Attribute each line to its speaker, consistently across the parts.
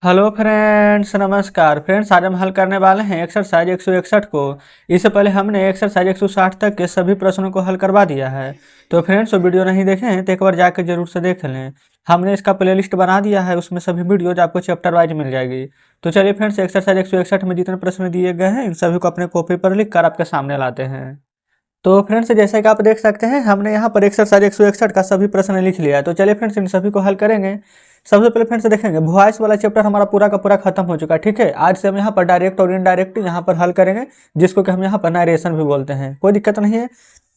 Speaker 1: Hello friends, नमस्कार friends. आज हम हल करने वाले हैं एक्सरसाइज 161 को। इससे पहले हमने एक्सरसाइज 160 तक के सभी प्रश्नों को हल करवा दिया है। तो फ्रेंड्स, वो वीडियो नहीं देखे हैं तो एक बार जाकर जरूर से देख लें। हमने इसका प्लेलिस्ट बना दिया है, उसमें सभी वीडियोज आपको चैप्टर वाइज मिल जाएगी। तो चलिए फ्रेंड्स, एक्सरसाइज 161 में जितने प्रश्न दिए गए हैं इन सभी को अपने कॉपी पर लिख कर आपके सामने लाते हैं। तो फ्रेंड्स, जैसा कि आप देख सकते हैं हमने यहाँ पर एक्सरसाइज 161 का सभी प्रश्न लिख लिया है। तो चलिए फ्रेंड्स, इन सभी को हल करेंगे। सबसे पहले फ्रेंड्स देखेंगे, वॉइस वाला चैप्टर हमारा पूरा का पूरा खत्म हो चुका है। ठीक है, आज से हम यहाँ पर डायरेक्ट और इनडायरेक्ट यहाँ पर हल करेंगे, जिसको कि हम यहाँ पर नरेशन भी बोलते हैं। कोई दिक्कत नहीं है।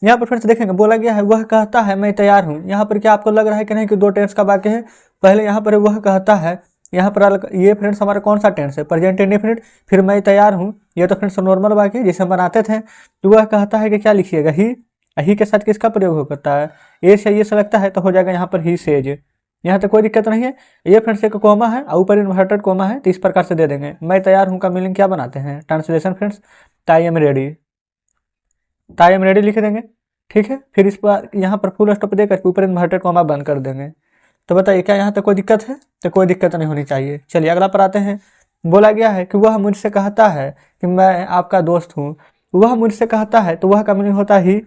Speaker 1: यहाँ पर फ्रेंड्स देखेंगे, बोला गया है वह कहता है मैं तैयार हूँ। यहाँ पर क्या आपको लग रहा है कि नहीं कि दो टेंस का वाक्य है। पहले यहाँ पर वह कहता है, यहाँ पर ये फ्रेंड्स हमारा कौन सा टेंस है, प्रेजेंट इंडेफिनिट। फिर मैं तैयार हूँ, ये तो फ्रेंड्स नॉर्मल वाक्य है जिसे हम बनाते थे। तो वह कहता है कि क्या लिखिएगा, ही के साथ किसका प्रयोग होता है, ए से ये से लगता है तो हो जाएगा यहाँ पर ही सेज। यहाँ तक कोई दिक्कत नहीं है। ये फ्रेंड्स एक कोमा है और ऊपर इन्वर्टेड कोमा है, तो इस प्रकार से दे देंगे। मैं तैयार हूँ का मीनिंग क्या बनाते हैं, translation friends, I am ready. I am ready लिख देंगे। ठीक है, फिर इस पर यहाँ पर फुल स्टॉप दे करके ऊपर इन्वर्टेड कोमा बंद कर देंगे। तो बताइए क्या यहाँ तक कोई दिक्कत है, तो कोई दिक्कत नहीं होनी चाहिए। चलिए अगला पर आते हैं। बोला गया है कि वह मुझसे कहता है कि मैं आपका दोस्त हूँ। वह मुझसे कहता है तो वह का मीनिंग होता ही।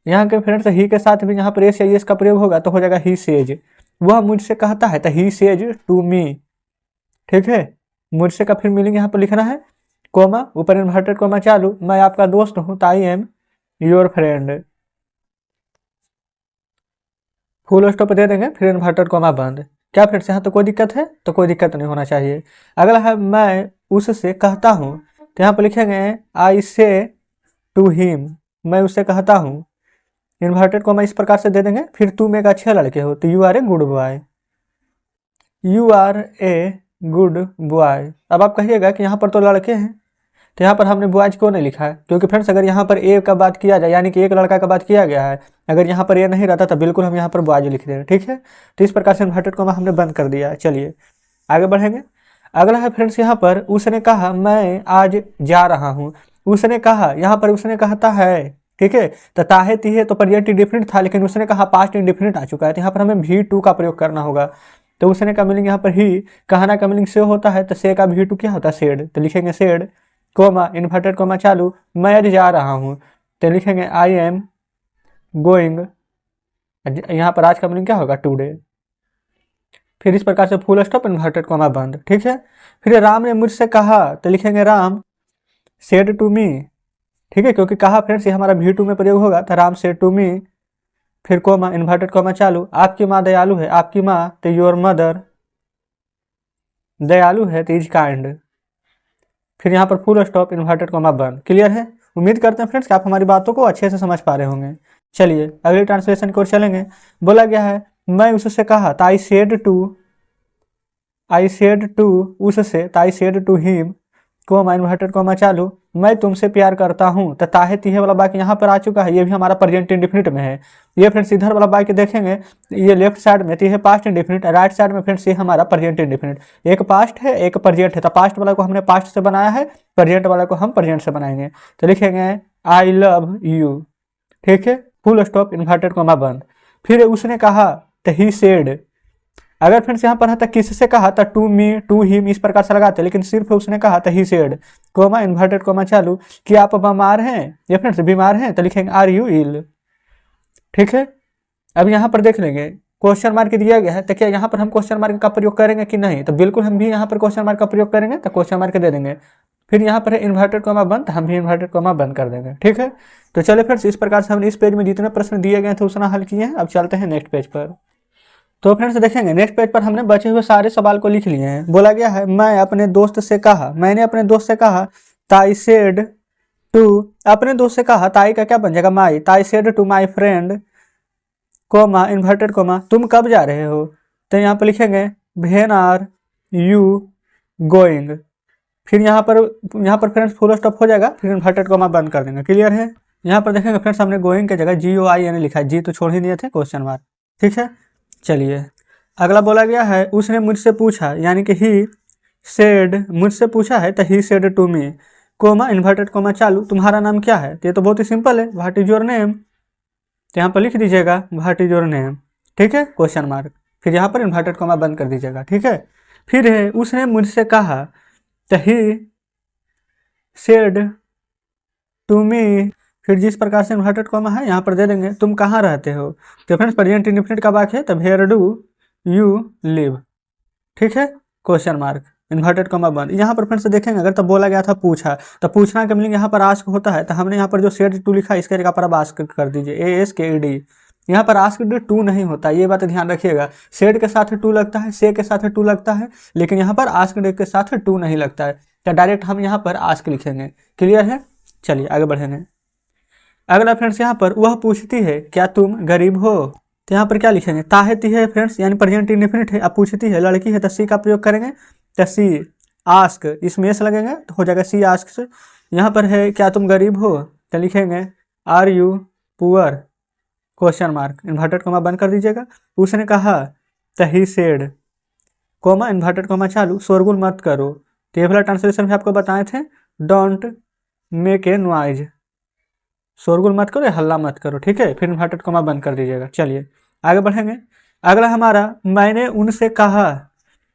Speaker 1: यहाँ के फ्रेंड्स ही के साथ भी यहाँ पर एस या एस का प्रयोग होगा तो हो जाएगा ही सेज। वह मुझसे कहता है तो ही सेज टू मी। ठीक है, मुझसे का फिर मीनिंग यहाँ पर लिखना है, कोमा ऊपर इन्वर्टेड कोमा चालू, मैं आपका दोस्त हूँ तो I am your friend. Full stop दे देंगे, फिर इन्वर्टेड कोमा बंद। क्या फ्रेंड्स यहाँ तो कोई दिक्कत है, तो कोई दिक्कत नहीं होना चाहिए। अगला है मैं उससे कहता हूँ, तो यहाँ पर लिखेंगे आई से टू हिम। मैं उससे कहता हूँ, इन्वर्टेड कोमा इस प्रकार से दे देंगे। फिर तुम एक अच्छे लड़के हो तो you are a good boy. You are a good boy. अब आप कहिएगा कि यहाँ पर तो लड़के हैं, तो यहाँ पर हमने बॉयज क्यों नहीं लिखा है, क्योंकि फ्रेंड्स अगर यहाँ पर ए का बात किया जाए, यानी कि एक लड़का का बात किया गया है, अगर यहाँ पर ए नहीं रहता तो बिल्कुल हम यहाँ पर बॉयज लिख देंगे। ठीक है, तो इस प्रकार से इन्वर्टेड कोमा हमने बंद कर दिया है। चलिए आगे बढ़ेंगे। अगला है फ्रेंड्स, यहाँ पर उसने कहा मैं आज जा रहा हूँ। उसने कहा, यहाँ पर उसने कहता है। ठीक है, तो ताहे तीहे तो प्रेजेंट इंडेफिनिट था, लेकिन उसने कहा पास्ट इंडेफिनिट आ चुका है, तो यहाँ पर हमें भी टू का प्रयोग करना होगा। तो उसने का मीनिंग यहाँ पर ही, कहना का मीनिंग से होता है, तो से का भी टू क्या होता है, सेड। तो लिखेंगे सेड कोमा इन्वर्टेड कोमा चालू, मैं आज जा रहा हूँ, तो लिखेंगे आई एम गोइंग। यहाँ पर आज का मीनिंग क्या होगा, टुडे। फिर इस प्रकार से फुल स्टॉप इन्वर्टेड कोमा बंद। ठीक है, फिर राम ने मुझसे कहा, तो लिखेंगे राम सेड टू मी। ठीक है, क्योंकि कहा फ्रेंड्स ये हमारा भी टू में प्रयोग होगा, तो राम सेड टू मी। फिर कोमा इन्वर्टेड कोमा चालू, आपकी माँ दयालु है। आपकी माँ तो योर मदर दयालु है, तो इज काइंड। फिर यहाँ पर फुल स्टॉप इन्वर्टेड कोमा बंद। क्लियर है। उम्मीद करते हैं फ्रेंड्स कि आप हमारी बातों को अच्छे से समझ पा रहे होंगे। चलिए अगली ट्रांसलेशन की ओर चलेंगे। बोला गया है मैं उससे कहा, तो आई सेड टू उससे, तो I said to him comma inverted comma चालू, मैं तुमसे प्यार करता हूँ। तो ताहे तीहे वाला वाक्य यहाँ पर आ चुका है, ये भी हमारा प्रेजेंट इंडेफिनिट में है। ये फ्रेंड्स इधर वाला वाक्य देखेंगे, ये लेफ्ट साइड में तो ये पास्ट इंडेफिनिट, राइट साइड में फ्रेंड्स ये हमारा प्रेजेंट इंडेफिनिट। एक पास्ट है एक प्रेजेंट है, तो पास्ट वाला को हमने पास्ट से बनाया है, प्रेजेंट वाला को हम प्रेजेंट से बनाएंगे। तो लिखेंगे आई लव यू। ठीक है, फुल स्टॉप इन्वर्टेड कोमा बंद। फिर उसने कहा, तो ही सेड। अगर फ्रेंड्स यहाँ पर है तो किससे कहा, तो टू मी टू हिम इस प्रकार से लगाते, लेकिन सिर्फ उसने कहा तो he said comma inverted comma चालू, कि आप बीमार हैं या फ्रेंड्स बीमार हैं, तो लिखेंगे आर यू इल। ठीक है, अब यहाँ पर देख लेंगे क्वेश्चन मार्क दिया गया है, तो क्या यहाँ पर हम क्वेश्चन मार्क का प्रयोग करेंगे कि नहीं, तो बिल्कुल हम भी यहाँ पर क्वेश्चन मार्क का प्रयोग करेंगे, तो क्वेश्चन मार्क दे देंगे। फिर यहाँ पर है इन्वर्टेड कोमा बंद, हम भी इन्वर्टेड कोमा बंद कर देंगे। ठीक है, तो चलिए फ्रेंड्स इस प्रकार से हमने इस पेज में जितने प्रश्न दिए गए थे उतना हल किए हैं। अब चलते हैं नेक्स्ट पेज पर। तो फ्रेंड्स देखेंगे नेक्स्ट पेज पर हमने बचे हुए सारे सवाल को लिख लिए हैं। बोला गया है मैं अपने दोस्त से कहा, मैंने अपने दोस्त से कहा, ताई सेड टू, अपने दोस्त से कहा, ताई का क्या बन जाएगा, माई, ताई said to my friend comma inverted comma तुम कब जा रहे हो। तो यहाँ पर लिखेंगे व्हेन आर यू गोइंग। फिर यहाँ पर फ्रेंड्स फुल स्टॉप हो जाएगा, फिर इन्वर्टेड कोमा बंद कर देंगे। क्लियर है। यहाँ पर देखेंगे फ्रेंड्स हमने गोइंग की जगह GOIN लिखा है, जी तो छोड़ ही दिए थे, क्वेश्चन मार्क। ठीक है, चलिए अगला बोला गया है उसने मुझसे पूछा, यानी कि ही सेड मुझसे पूछा है, तो he said to me comma inverted comma चालू, तुम्हारा नाम क्या है। तो ये तो बहुत ही सिंपल है, व्हाट इज योर नेम। तो यहाँ पर लिख दीजिएगा व्हाट इज योर नेम। ठीक है, क्वेश्चन मार्क, फिर यहाँ पर इन्वर्टेड कोमा बंद कर दीजिएगा। ठीक है, फिर है उसने मुझसे कहा, तो ही सेड टू मी। फिर जिस प्रकार से इन्वर्टेड कॉमा है यहाँ पर दे देंगे तुम कहाँ रहते हो। तो फ्रेंड्स प्रेजेंट इंडेफिनिट का वाक्य है, तब वेयर डू यू लिव। ठीक है, क्वेश्चन मार्क इन्वर्टेड कॉमा बंद। यहाँ पर फ्रेंड्स देखेंगे अगर तब बोला गया था पूछा, तो पूछना का मीनिंग यहाँ पर आस्क होता है, तो हमने यहाँ पर जो सेड टू लिखा है इसके जगह पर अब आस्क कर दीजिए, ASKED। यहाँ पर आस्क्ड टू नहीं होता, ये बात ध्यान रखिएगा। सेड के साथ टू लगता है, से के साथ टू लगता है, लेकिन यहाँ पर आस्क्ड के साथ टू नहीं लगता है, तो डायरेक्ट हम यहाँ पर आस्क लिखेंगे। क्लियर है, चलिए आगे बढ़ेंगे। अगला फ्रेंड्स यहाँ पर वह पूछती है क्या तुम गरीब हो, तो यहाँ पर क्या लिखेंगे, ताहती है फ्रेंड्स, यानी प्रेजेंट इंडेफिनिट है। अब पूछती है लड़की है तो सी का प्रयोग करेंगे, तो सी आस्क, इसमें एस लगेंगे तो हो जाएगा सी आस्क से। यहाँ पर है क्या तुम गरीब हो, तो लिखेंगे are you poor, question mark inverted comma बंद कर दीजिएगा। उसने कहा, तो he said comma inverted comma चालू, शोरगुल मत करो। तो ये वाला ट्रांसलेशन भी आपको बताए थे, डोंट मेक ए नॉइज, शोरगुल मत करो, हल्ला मत करो। ठीक है, फिर इन्वर्टेड कॉमा बंद कर दीजिएगा। चलिए आगे बढ़ेंगे। अगला हमारा, मैंने उनसे कहा,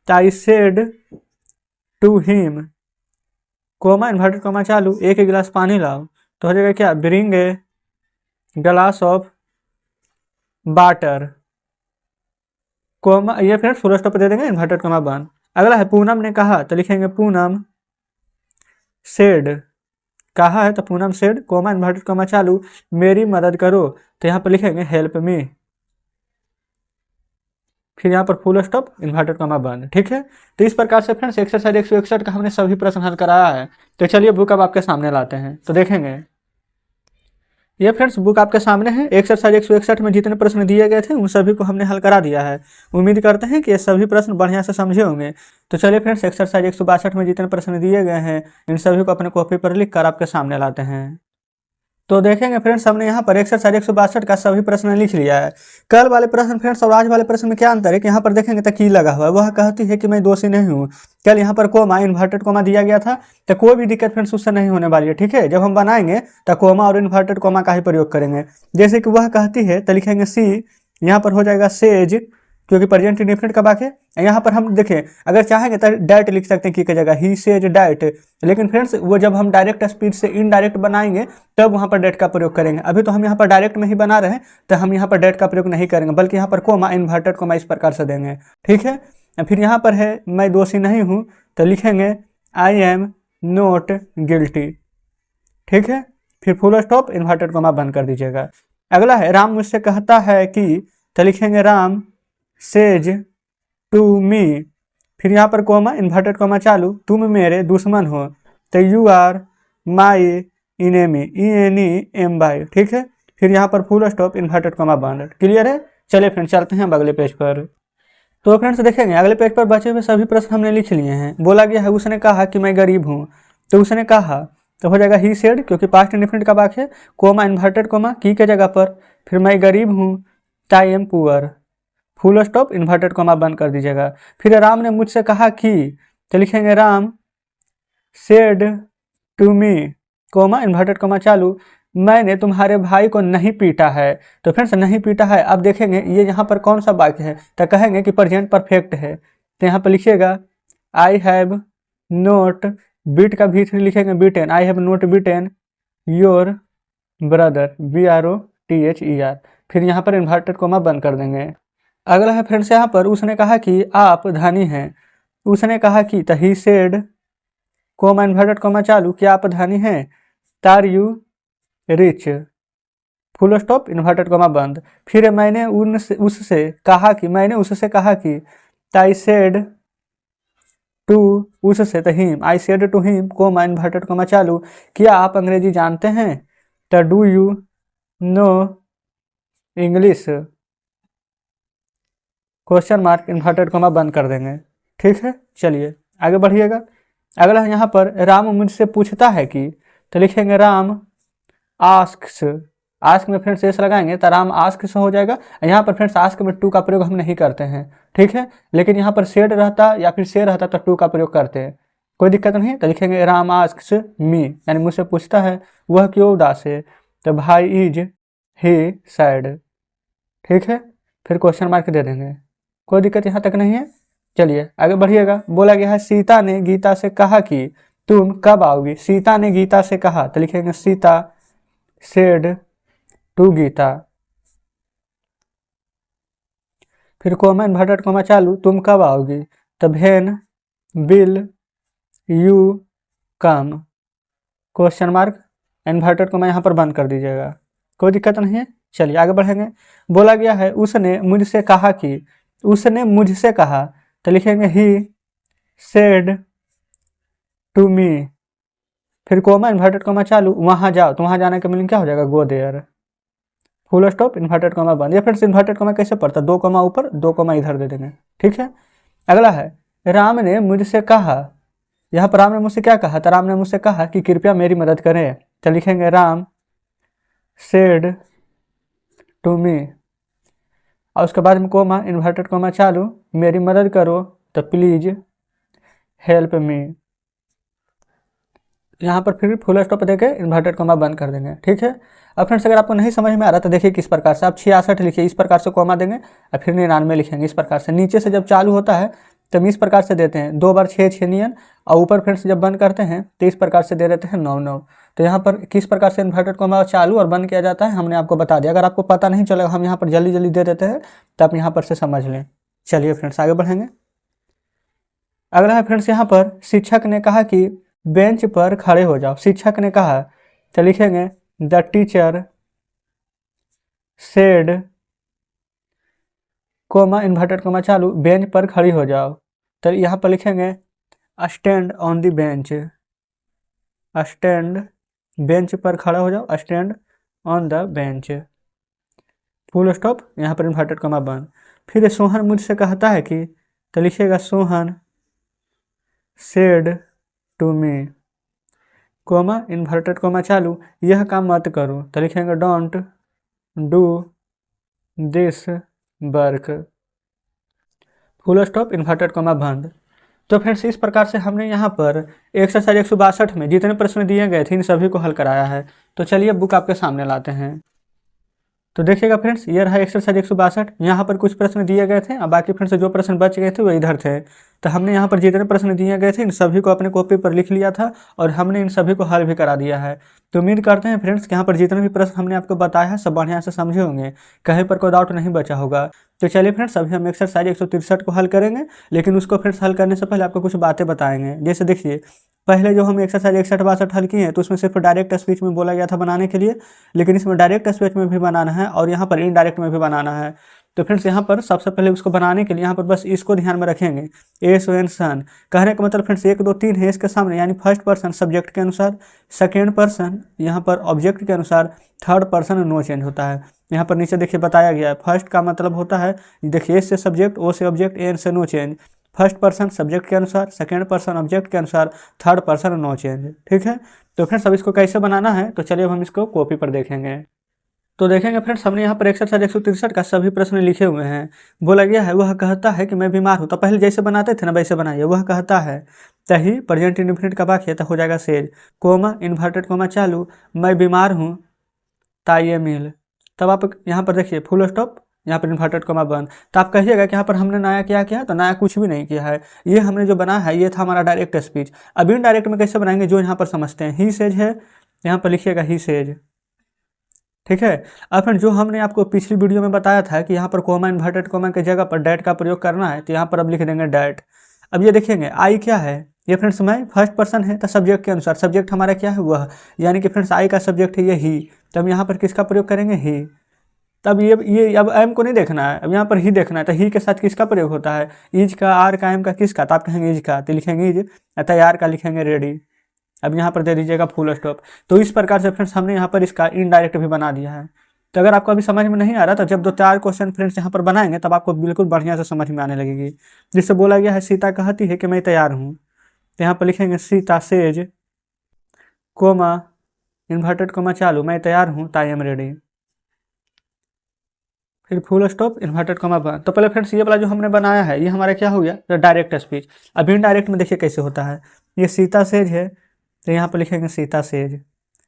Speaker 1: I said to him comma inverted comma चालू, एक गिलास पानी लाओ। तो हो जाएगा क्या, bring a glass of water comma, ये फ्रेंड्स फुल स्टॉप दे देंगे, इन्वर्टेड कॉमा बंद। अगला है पूनम ने कहा, तो लिखेंगे पूनम सेड, कहा है तो Poonam said comma inverted comma चालू, मेरी मदद करो। तो यहाँ पर लिखेंगे हेल्प मी, फिर यहाँ पर फुल स्टॉप इन्वर्टेड कॉमा बंद। ठीक है, तो इस प्रकार से फ्रेंड्स एक्सरसाइज 161 का हमने सभी प्रश्न हल कराया है। तो चलिए बुक अब आपके सामने लाते हैं, तो देखेंगे। ये फ्रेंड्स बुक आपके सामने है, एक्सरसाइज 161 में जितने प्रश्न दिए गए थे उन सभी को हमने हल करा दिया है। उम्मीद करते हैं कि ये सभी प्रश्न बढ़िया से समझे होंगे। तो चलिए फ्रेंड्स एक्सरसाइज 162 में जितने प्रश्न दिए गए हैं इन सभी को अपने कॉपी पर लिख कर आपके सामने लाते हैं। तो देखेंगे फ्रेंड्स हमने यहाँ पर एक्सरसाइज 162 का सभी प्रश्न लिख लिया है। कल वाले प्रश्न फ्रेंड्स और आज वाले प्रश्न में क्या अंतर है कि यहाँ पर देखेंगे तो की लगा हुआ है, वह कहती है कि मैं दोषी नहीं हूँ। कल यहाँ पर कोमा इन्वर्टेड कोमा दिया गया था, तो कोई भी दिक्कत फ्रेंड्स उससे नहीं होने वाली है। ठीक है, जब हम बनाएंगे तो कोमा और इन्वर्टेड कोमा का ही प्रयोग करेंगे। जैसे कि वह कहती है तो लिखेंगे सी, यहाँ पर हो जाएगा सेज, क्योंकि प्रेजेंट इंडेफिनिट का वाक्य है। यहाँ पर हम देखें अगर चाहेंगे तो डाइट लिख सकते हैं की जगह, ही सेज डाइट, लेकिन फ्रेंड्स वो जब हम डायरेक्ट स्पीच से इनडायरेक्ट बनाएंगे तब वहाँ पर डेट का प्रयोग करेंगे। अभी तो हम यहाँ पर डायरेक्ट में ही बना रहे हैं, तो हम यहाँ पर डेट का प्रयोग नहीं करेंगे, बल्कि यहाँ पर कोमा इन्वर्टेड कोमा इस प्रकार से देंगे। ठीक है, फिर यहाँ पर है मैं दोषी नहीं हूँ, तो लिखेंगे आई एम नोट गिल्टी। ठीक है, फिर फुल स्टॉप इन्वर्टेड कोमा बंद कर दीजिएगा। अगला है राम मुझसे कहता है कि, तो लिखेंगे राम सेज टू मी, फिर यहाँ पर कोमा इन्वर्टेड कोमा चालू, तुम मेरे दुश्मन हो, तो you are my enemy, ENEMY। ठीक है, फिर यहाँ पर फुल स्टॉप इन्वर्टेड कोमा बंद। क्लियर है, चलिए फ्रेंड्स चलते हैं अब अगले पेज पर। तो फ्रेंड्स देखेंगे अगले पेज पर बचे हुए सभी प्रश्न हमने लिख लिए हैं। बोला गया है उसने कहा कि मैं गरीब हूँ, तो उसने कहा तो हो जाएगा ही सेड, क्योंकि पास्ट इंडेफिनिट का वाक्य है, कोमा इन्वर्टेड कोमा की के जगह पर, फिर मैं गरीब हूँ, I am poor, full stop inverted comma बंद कर दीजिएगा। फिर राम ने मुझसे कहा कि, तो लिखेंगे Ram said to me comma inverted comma चालू, मैंने तुम्हारे भाई को नहीं पीटा है। तो फ्रेंड्स नहीं पीटा है, अब देखेंगे ये यहाँ पर कौन सा वाक्य है, तो कहेंगे कि प्रेजेंट परफेक्ट है। तो यहाँ पर लिखिएगा आई हैव नोट बीट का भी लिखेंगे beaten, I have note beaten your brother, BROTHER, फिर यहाँ पर इन्वर्टेड कोमा बंद कर देंगे। अगला है फ्रेंड्स यहाँ पर उसने कहा कि आप धनी हैं, उसने कहा कि, तो he said comma inverted comma चालू, क्या आप धनी हैं, are you rich, full stop inverted comma बंद। फिर मैंने उससे कहा कि, मैंने उससे कहा कि, आई सेड टू उससे, तो him, I said to him comma inverted comma चालू, क्या आप अंग्रेजी जानते हैं, तो do you know English, question mark inverted comma बंद कर देंगे। ठीक है, चलिए आगे बढ़िएगा। अगला यहाँ पर राम मुझसे पूछता है कि, तो लिखेंगे राम आस्क्स, आस्क में फ्रेंड्स एस लगाएंगे तो राम आस्क से हो जाएगा। यहाँ पर फ्रेंड्स आस्क में टू का प्रयोग हम नहीं करते हैं। ठीक है, लेकिन यहाँ पर सेड रहता या फिर से रहता तो टू का प्रयोग करते हैं, कोई दिक्कत नहीं। तो लिखेंगे राम आस्क्स मी, यानी मुझसे पूछता है वह क्यों उदास है, तो भाई इज ही सैड। ठीक है, फिर क्वेश्चन मार्क दे देंगे, कोई दिक्कत यहाँ तक नहीं है। चलिए आगे बढ़िएगा। बोला गया है सीता ने गीता से कहा कि तुम कब आओगी। सीता ने गीता से कहा तो लिखेंगे सीता सेड टू गीता। फिर कोमा इन्वर्टेड कोमा चालू, तुम कब आओगी। तो when will you come, question mark, inverted coma यहाँ पर बंद कर दीजिएगा, कोई दिक्कत नहीं है। चलिए आगे बढ़ेंगे। बोला गया है उसने मुझसे कहा कि, उसने मुझसे कहा तो लिखेंगे ही सेड टू मी। फिर कोमा इन्वर्टेड कोमा चालू, वहाँ जाओ, तो वहाँ जाने का मीनिंग क्या हो जाएगा, go there. Full stop inverted comma बंद। या फ्रेंड्स इन्वर्टेड कोमा कैसे पढ़ता, 2 कोमा ऊपर 2 कोमा इधर दे देंगे, ठीक है। अगला है राम ने मुझसे कहा, यहाँ पर राम ने मुझसे क्या कहा, तो राम ने मुझसे कहा कि कृपया मेरी मदद करें, तो लिखेंगे राम सेड टू मी। और उसके बाद में कोमा इन्वर्टेड कोमा चालू, मेरी मदद करो, तो प्लीज हेल्प मी। यहाँ पर फिर फुल स्टॉप देके इन्वर्टेड कोमा बंद कर देंगे, ठीक है। अब फ्रेंड्स अगर आपको नहीं समझ में आ रहा तो देखिए किस प्रकार से, आप 66 लिखिए, इस प्रकार से कोमा देंगे और फिर 99 लिखेंगे, इस प्रकार से। नीचे से जब चालू होता है तब इस प्रकार से देते हैं, 2 बार 6 6 नियन, और ऊपर फ्रेंड्स जब बंद करते हैं तो इस प्रकार से दे देते हैं 9 9। तो यहाँ पर किस प्रकार से इन्वर्टेड कोमा चालू और बंद किया जाता है हमने आपको बता दिया। अगर आपको पता नहीं चलेगा, हम यहाँ पर जल्दी जल्दी दे देते हैं, तो आप यहाँ पर से समझ लें। चलिए फ्रेंड्स आगे बढ़ेंगे। अगला है फ्रेंड्स यहाँ पर शिक्षक ने कहा कि बेंच पर खड़े हो जाओ। शिक्षक ने कहा तो लिखेंगे the teacher said comma inverted comma चालू, बेंच पर खड़ी हो जाओ, तो यहाँ पर लिखेंगे stand on the bench. Stand, bench पर खड़ा हो जाओ, stand on the bench. Full stop, यहाँ पर इन्वर्टेड कोमा बंद। फिर सोहन मुझसे कहता है कि, तो लिखिएगा Sohan said to me, comma inverted comma चालू, यह काम मत करो, तो लिखेंगे don't do this work. Full stop inverted comma बंद। तो फ्रेंड्स इस प्रकार से हमने यहाँ पर एक्सरसाइज 162 में जितने प्रश्न दिए गए थे इन सभी को हल कराया है। तो चलिए बुक आपके सामने लाते हैं। तो देखिएगा फ्रेंड्स ये रहा एक्सरसाइज 162। यहाँ पर कुछ प्रश्न दिए गए थे और बाकी फ्रेंड्स जो प्रश्न बच गए थे वो इधर थे। तो हमने यहाँ पर जितने प्रश्न दिए गए थे इन सभी को अपने कॉपी पर लिख लिया था और हमने इन सभी को हल भी करा दिया है। तो उम्मीद करते हैं फ्रेंड्स कि यहाँ पर जितने भी प्रश्न हमने आपको बताया है सब बढ़िया से समझे होंगे, कहीं पर कोई डाउट नहीं बचा होगा। तो चलिए फ्रेंड्स अभी हम एक्सरसाइज 163 को हल करेंगे, लेकिन उसको फ्रेंड्स हल करने से पहले आपको कुछ बातें बताएंगे। जैसे देखिए पहले जो हम एक्सरसाइज 61 62 हल किए हैं तो उसमें सिर्फ डायरेक्ट स्पीच में बोला गया था बनाने के लिए, लेकिन इसमें डायरेक्ट स्पीच में भी बनाना है और यहाँ पर इनडायरेक्ट में भी बनाना है। तो फ्रेंड्स यहाँ पर सबसे पहले उसको बनाने के लिए यहाँ पर बस इसको ध्यान में रखेंगे, एस ओ एन सन कहने का मतलब फ्रेंड्स 1 2 3 है इसके सामने, यानी फर्स्ट पर्सन सब्जेक्ट के अनुसार, सेकेंड पर्सन यहाँ पर ऑब्जेक्ट के अनुसार, थर्ड पर्सन नो चेंज होता है। यहाँ पर नीचे देखिए बताया गया है, फर्स्ट का मतलब होता है देखिए एस से सब्जेक्ट, ओ से ऑब्जेक्ट, एन से no change, first person subject के अनुसार, सेकेंड पर्सन ऑब्जेक्ट के अनुसार, थर्ड पर्सन नो चेंज, ठीक है। तो फ्रेंड्स अब इसको कैसे बनाना है तो चलिए अब हम इसको कॉपी पर देखेंगे। तो देखेंगे फ्रेंड्स हमने यहाँ पर एक्सरसाइज 163 का सभी प्रश्न लिखे हुए हैं। बोला गया है वह कहता है कि मैं बीमार हूँ, तो पहले जैसे बनाते थे ना वैसे बनाइए, वह कहता है तही प्रेजेंट इंडेफिनिट का वाक्य तो हो जाएगा सेज, कोमा इन्वर्टेड कोमा चालू, मैं बीमार हूँ ताइए मिल। तब आप यहाँ पर देखिए फुल स्टॉप, यहाँ पर इन्वर्टेड कोमा बंद। तो आप कहिएगा कि यहाँ पर हमने नया क्या किया, तो नया कुछ भी नहीं किया है, ये हमने जो बनाया है ये था हमारा डायरेक्ट स्पीच। अब इनडायरेक्ट में कैसे बनाएंगे जो यहाँ पर समझते हैं, ही सेज है, यहाँ पर लिखिएगा ही सेज, ठीक है। अब फ्रेंड जो हमने आपको पिछली वीडियो में बताया था कि यहाँ पर कोमा इन्वर्टेड कोमा की जगह पर डैट का प्रयोग करना है, तो यहाँ पर अब लिख देंगे डैट। अब ये देखेंगे आई क्या है, ये फ्रेंड्स मैं फर्स्ट पर्सन है तो सब्जेक्ट के अनुसार, सब्जेक्ट हमारा क्या है वह, यानी कि फ्रेंड्स आई का सब्जेक्ट है ये ही, तो हम यहाँ पर किसका प्रयोग करेंगे ही। तब ये अब एम को नहीं देखना है, अब यहाँ पर ही देखना है, तो ही के साथ किसका प्रयोग होता है, इज का, आर का, एम का, किसका, तो आप कहेंगे इज का, तो लिखेंगे इज, अतः आर का लिखेंगे रेडी। अब यहाँ पर दे दीजिएगा फुल स्टॉप। तो इस प्रकार से फ्रेंड्स हमने यहाँ पर इसका इनडायरेक्ट भी बना दिया है। तो अगर आपको अभी समझ में नहीं आ रहा तो जब 2-4 क्वेश्चन फ्रेंड्स यहाँ पर बनाएंगे तब आपको बिल्कुल बढ़िया से समझ में आने लगेगी। जिससे बोला गया है सीता कहती है कि मैं तैयार हूँ, तो यहाँ पर लिखेंगे Sita says comma inverted comma चालू, मैं तैयार हूँ ताई एम रेडी, फिर फुल स्टॉप इन्वर्टेड कोमा बंद। तो पहले फ्रेंड्स ये वाला जो हमने बनाया है ये हमारा क्या हो गया, तो डायरेक्ट स्पीच। अब इनडायरेक्ट में देखिए कैसे होता है, ये सीता सेज है तो यहाँ पर लिखेंगे सीता सेज,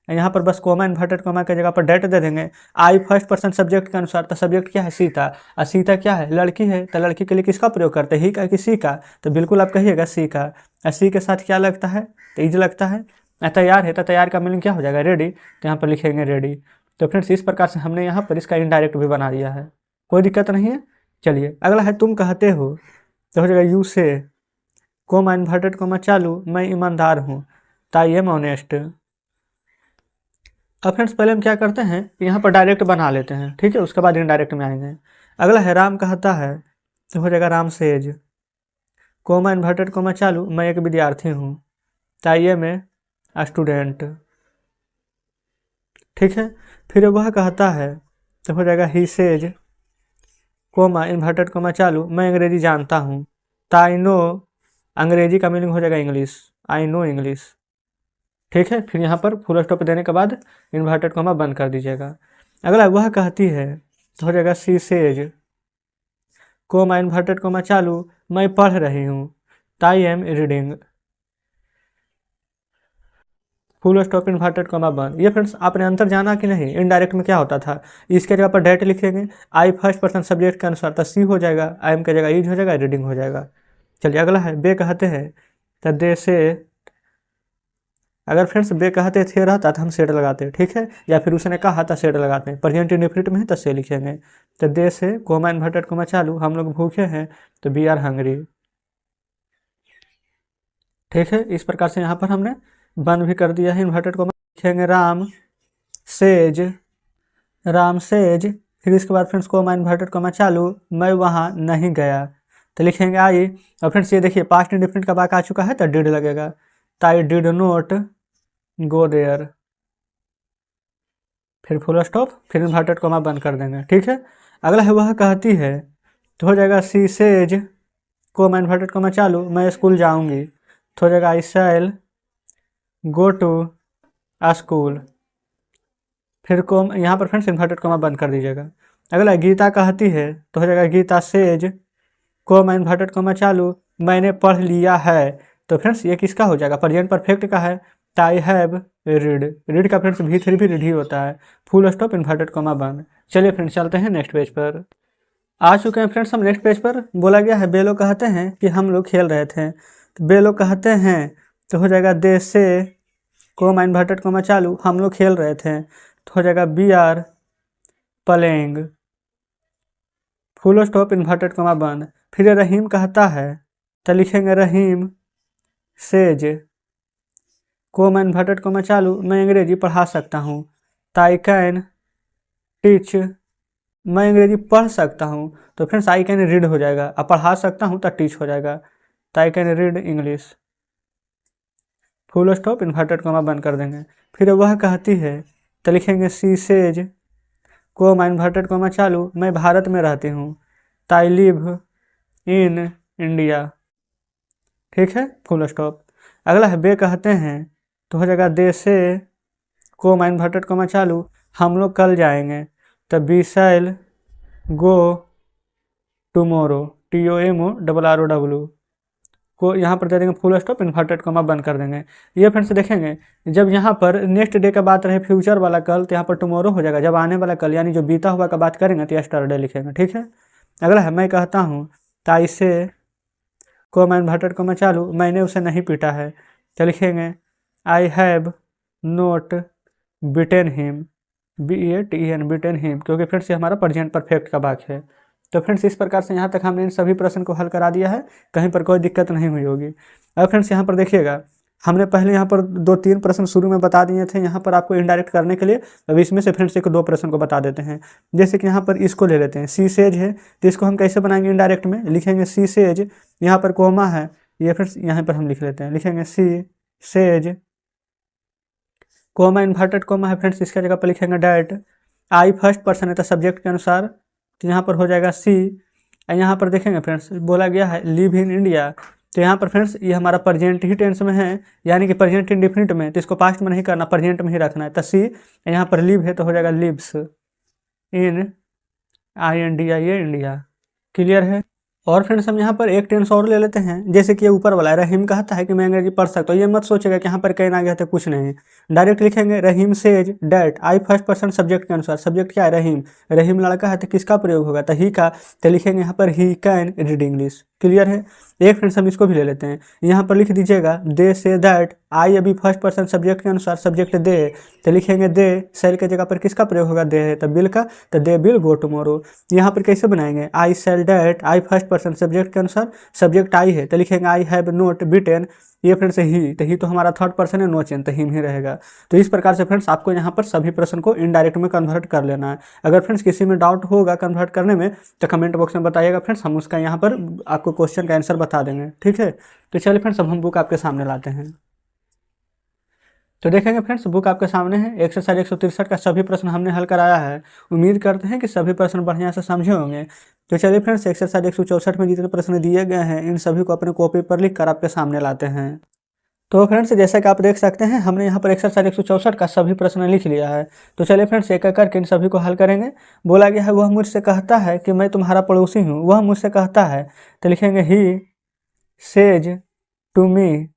Speaker 1: यहाँ पर बस कॉमा इन्वर्टेड कॉमा की जगह पर डेट दे देंगे। आई फर्स्ट पर्सन सब्जेक्ट के अनुसार, तो सब्जेक्ट क्या है सीता, और सीता क्या है लड़की है, तो लड़की के लिए किसका प्रयोग करते हैं, ही का कि सी का, तो बिल्कुल आप कहिएगा सी का। और सी के साथ क्या लगता है, तो इज लगता है। तैयार है, तो तैयार का मीनिंग क्या हो जाएगा रेडी, तो यहाँ पर लिखेंगे रेडी। तो फ्रेंड्स इस प्रकार से हमने यहाँ पर इसका इनडायरेक्ट भी बना दिया है, कोई दिक्कत नहीं है। चलिए अगला है तुम कहते हो, तो हो जाएगा यू से कोमा इन्वर्टेड कोमा चालू मैं ईमानदार हूँ, तो आई एम ऑनेस्ट। अब फ्रेंड्स पहले हम क्या करते हैं, यहाँ पर डायरेक्ट बना लेते हैं, ठीक है, उसके बाद इनडायरेक्ट में आएंगे। अगला है राम कहता है, तो हो जाएगा Ram says comma inverted comma चालू मैं एक विद्यार्थी हूँ, तो आई एम ए स्टूडेंट, ठीक है। फिर वह कहता है, तो हो जाएगा he says comma inverted comma चालू मैं अंग्रेजी जानता हूँ, तो आई नो, अंग्रेजी का मीनिंग हो जाएगा इंग्लिश, आई नो इंग्लिश, ठीक है। फिर यहाँ पर फुल स्टॉप देने के बाद इन्वर्टेड कोमा बंद कर दीजिएगा। अगला वह कहती है, तो हो जाएगा she says comma inverted comma चालू मैं पढ़ रही हूँ, तो I am reading, full stop inverted comma बंद। ये फ्रेंड्स आपने अंतर जाना कि नहीं, इनडायरेक्ट में क्या होता था, इसके जगह पर डेट लिखेंगे, आई फर्स्ट पर्सन सब्जेक्ट के अनुसार, तो सी हो जाएगा, आई एम की जगह इज हो जाएगा, रीडिंग हो जाएगा। चलिए अगला है बे कहते हैं, तो दे से, अगर फ्रेंड्स बे कहते थे रहता तो हम सेड लगाते हैं, ठीक है, या फिर उसने कहा था सेड लगाते हैं, प्रेजेंट इंडेफिनिट में है तो से लिखेंगे। तो दे से कोमा इन्वर्टेड कोमा चालू हम लोग भूखे हैं, तो वी आर हंग्री, ठीक है। इस प्रकार से यहाँ पर हमने बंद भी कर दिया है इन्वर्टेड कोमा। लिखेंगे राम सेज, राम सेज, फिर इसके बाद फ्रेंड्स कोमा इन्वर्टेड कोमा चालू मैं वहाँ नहीं गया, तो लिखेंगे आई। और फ्रेंड्स ये देखिए पास्ट इंडेफिनिट का वाक आ चुका है तो डिड लगेगा, तो I did not go there, फिर फुल स्टॉप, फिर इन्वर्टेड कोमा बंद कर देंगे, ठीक है। अगला है वह कहती है, तो हो जाएगा she says comma inverted comma चालू मैं स्कूल जाऊंगी, तो हो जाएगा आई शैल गो टू स्कूल, फिर कोम यहाँ पर फ्रेंड्स इन्वर्टेड कोमा बंद कर दीजिएगा। अगला गीता कहती है, तो हो जाएगा Gita says comma inverted comma चालू मैंने पढ़ लिया है, तो फ्रेंड्स ये किसका हो जाएगा, प्रेजेंट परफेक्ट का है, तो आई हैव रीड, रीड का फ्रेंड्स V3 भी रीड ही होता है, फुल स्टॉप इन्वर्टेड कोमा बंद। चलिए फ्रेंड्स चलते हैं नेक्स्ट पेज पर। आ चुके हैं फ्रेंड्स हम नेक्स्ट पेज पर। बोला गया है बे लोग कहते हैं कि हम लोग खेल रहे थे, तो बे लोग कहते हैं, तो हो जाएगा दे से कोमा इन्वर्टेड कोमा चालू हम लोग खेल रहे थे, तो हो जाएगा we are playing, full stop inverted comma बंद। फिर रहीम कहता है, तो लिखेंगे Rahim says comma inverted comma चालू मैं अंग्रेजी पढ़ा सकता हूँ, तो आई कैन टीच, मैं अंग्रेजी पढ़ सकता हूँ, तो फ्रेंड्स आई कैन रीड हो जाएगा, अब पढ़ा सकता हूँ तो टीच हो जाएगा, तो I can read English, full stop inverted comma बंद कर देंगे। फिर वह कहती है, तो लिखेंगे she says comma inverted comma चालू मैं भारत में रहती हूँ, तो आई लिव इन इंडिया, ठीक है, फुल स्टॉप। अगला है बे कहते हैं, तो हो जाएगा दे से कोमा इन्वर्टेड कोमा चालू हम लोग कल जाएंगे, तो बी शैल गो टुमोरो, TOMORROW को यहाँ पर दे देंगे फुल स्टॉप इन्वर्टेड कोमा बंद कर देंगे। ये फ्रेंड्स देखेंगे जब यहाँ पर नेक्स्ट डे का बात रहे फ्यूचर वाला कल, तो यहाँ पर टुमोरो हो जाएगा, जब आने वाला कल यानी जो बीता हुआ का बात करेंगे तो यस्टरडे लिखेंगे, ठीक है। अगला है मैं कहता हूँ, तो आई से कोमा इन्वर्टेड कोमा चालू मैंने उसे नहीं पीटा है, तो लिखेंगे I have note bitten him, BATEN bitten him, क्योंकि फ्रेंड्स ये हमारा प्रेजेंट परफेक्ट का वाक्य है। तो फ्रेंड्स इस प्रकार से यहाँ तक हमने इन सभी प्रश्न को हल करा दिया है, कहीं पर कोई दिक्कत नहीं हुई होगी। अब फ्रेंड्स यहाँ पर देखिएगा हमने पहले यहाँ पर 2-3 प्रश्न शुरू में बता दिए थे यहाँ पर आपको इनडायरेक्ट करने के लिए, अब इसमें से फ्रेंड्स 1-2 प्रश्न को बता देते हैं। जैसे कि यहाँ पर इसको ले लेते हैं, सी सेज है, तो इसको हम कैसे बनाएंगे इनडायरेक्ट में, लिखेंगे सी सेज, यहाँ पर कोमा है, ये फ्रेंड्स यहाँ पर हम लिख लेते हैं, लिखेंगे she says comma inverted coma है फ्रेंड्स, इसके जगह पर लिखेंगे डैट, आई फर्स्ट पर्सन है तो सब्जेक्ट के अनुसार, तो यहाँ पर हो जाएगा सी। यहाँ पर देखेंगे फ्रेंड्स बोला गया है लिव इन इंडिया, तो यहाँ पर फ्रेंड्स ये हमारा प्रेजेंट ही टेंस में है, यानी कि प्रेजेंट इंडेफिनिट में, तो इसको पास्ट में नहीं करना, प्रेजेंट में ही रखना है, तो सी। यहाँ पर लिव है तो हो जाएगा lives in INDIA India, clear है। और फ्रेंड्स हम यहाँ पर एक टेंस और ले लेते हैं, जैसे कि ये ऊपर वाला है, रहीम कहता है कि मैं अंग्रेजी पढ़ सकता हूँ। ये मत सोचेगा कि यहाँ पर कैन आ गया था, कुछ नहीं, डायरेक्ट लिखेंगे Rahim says that I first person subject के अनुसार। सब्जेक्ट क्या है? रहीम। रहीम लड़का है तो किसका प्रयोग होगा? तो ही का। तो लिखेंगे यहाँ पर he can read English. Clear है? एक फ्रेंड्स हम इसको भी ले लेते हैं, यहाँ पर लिख दीजिएगा दे से दैट आई अभी फर्स्ट पर्सन सब्जेक्ट के अनुसार, सब्जेक्ट दे, तो लिखेंगे दे सेल के जगह पर किसका प्रयोग होगा? दे है तो बिल का, तो दे बिल गो टुमारो। यहाँ पर कैसे बनाएंगे? I said that I first person subject के अनुसार, सब्जेक्ट आई है तो लिखेंगे आई हैव नोट बिटेन। ये फ्रेंड्स ही, तो ही तो हमारा थर्ड पर्सन है, नो चेंज, तो हिम ही रहेगा। तो इस प्रकार से फ्रेंड्स आपको यहाँ पर सभी प्रश्न को इनडायरेक्ट में कन्वर्ट कर लेना है। अगर फ्रेंड्स किसी में डाउट होगा कन्वर्ट करने में तो कमेंट बॉक्स में बताइएगा फ्रेंड्स, हम उसका यहाँ पर आपको क्वेश्चन का आंसर बता देंगे। ठीक है, तो चलिए फ्रेंड्स अब हम बुक आपके सामने लाते हैं। तो देखेंगे फ्रेंड्स बुक आपके सामने है, एक्सरसाइज 163 का सभी प्रश्न हमने हल कराया है। उम्मीद करते हैं कि सभी प्रश्न बढ़िया से समझे होंगे। तो चलिए फ्रेंड्स एक्सरसाइज 164 में जितने प्रश्न दिए गए हैं इन सभी को अपने कॉपी पर लिख कर आपके सामने लाते हैं। तो फ्रेंड्स जैसा कि आप देख सकते हैं हमने यहाँ पर एक्सरसाइज 164 का सभी प्रश्न लिख लिया है। तो चलिए फ्रेंड्स एक एक करके इन सभी को हल करेंगे। बोला गया है वह मुझसे कहता है कि मैं तुम्हारा पड़ोसी हूँ। वह मुझसे कहता है तो लिखेंगे he says to me,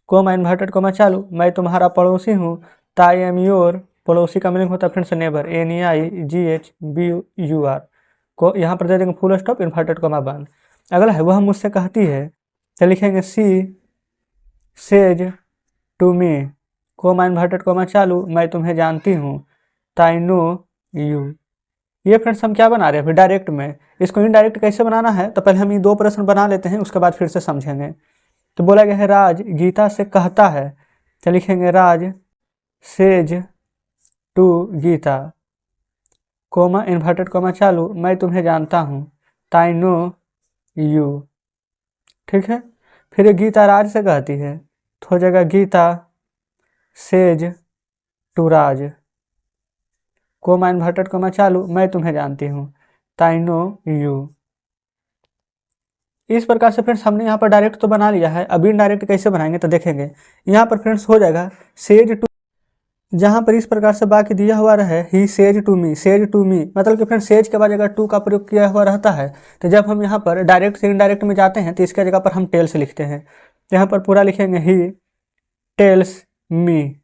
Speaker 1: comma inverted comma चालू, मैं तुम्हारा पड़ोसी हूँ, ताई एम योर। पड़ोसी का मीनिंग होता है फ्रेंड्स नेबर, NEIGHBUR को यहाँ पर दे देंगे फुल स्टॉप इन्वर्टेड कोमा बंद। अगला है वह मुझसे कहती है तो लिखेंगे she says to me, comma inverted comma चालू, मैं तुम्हें जानती हूँ, ताई नो यू। ये फ्रेंड्स हम क्या बना रहे हैं अभी डायरेक्ट में, इसको इनडायरेक्ट कैसे बनाना है तो पहले हम ये दो प्रश्न बना लेते हैं, उसके बाद फिर से समझेंगे। तो बोला गया है राज गीता से कहता है तो लिखेंगे Raj says to Gita, comma inverted comma चालू, मैं तुम्हें जानता हूँ, ताई नो यू। ठीक है, फिर ये गीता राज से कहती है तो हो जाएगा Gita says to Raj, comma inverted comma चालू, मैं तुम्हें जानती हूँ, ताई नो यू। इस प्रकार से फ्रेंड्स हमने यहाँ पर डायरेक्ट तो बना लिया है, अब इनडायरेक्ट कैसे बनाएंगे तो देखेंगे। यहाँ पर फ्रेंड्स हो जाएगा सेज टू, जहाँ पर इस प्रकार से बाकी दिया हुआ रहे he says to me, says to me मतलब कि फ्रेंड्स सेज के बाद अगर टू का प्रयोग किया हुआ रहता है तो जब हम यहाँ पर डायरेक्ट से इनडायरेक्ट में जाते हैं तो इसके जगह पर हम टेल्स लिखते हैं। तो यहाँ पर पूरा लिखेंगे ही टेल्स मी।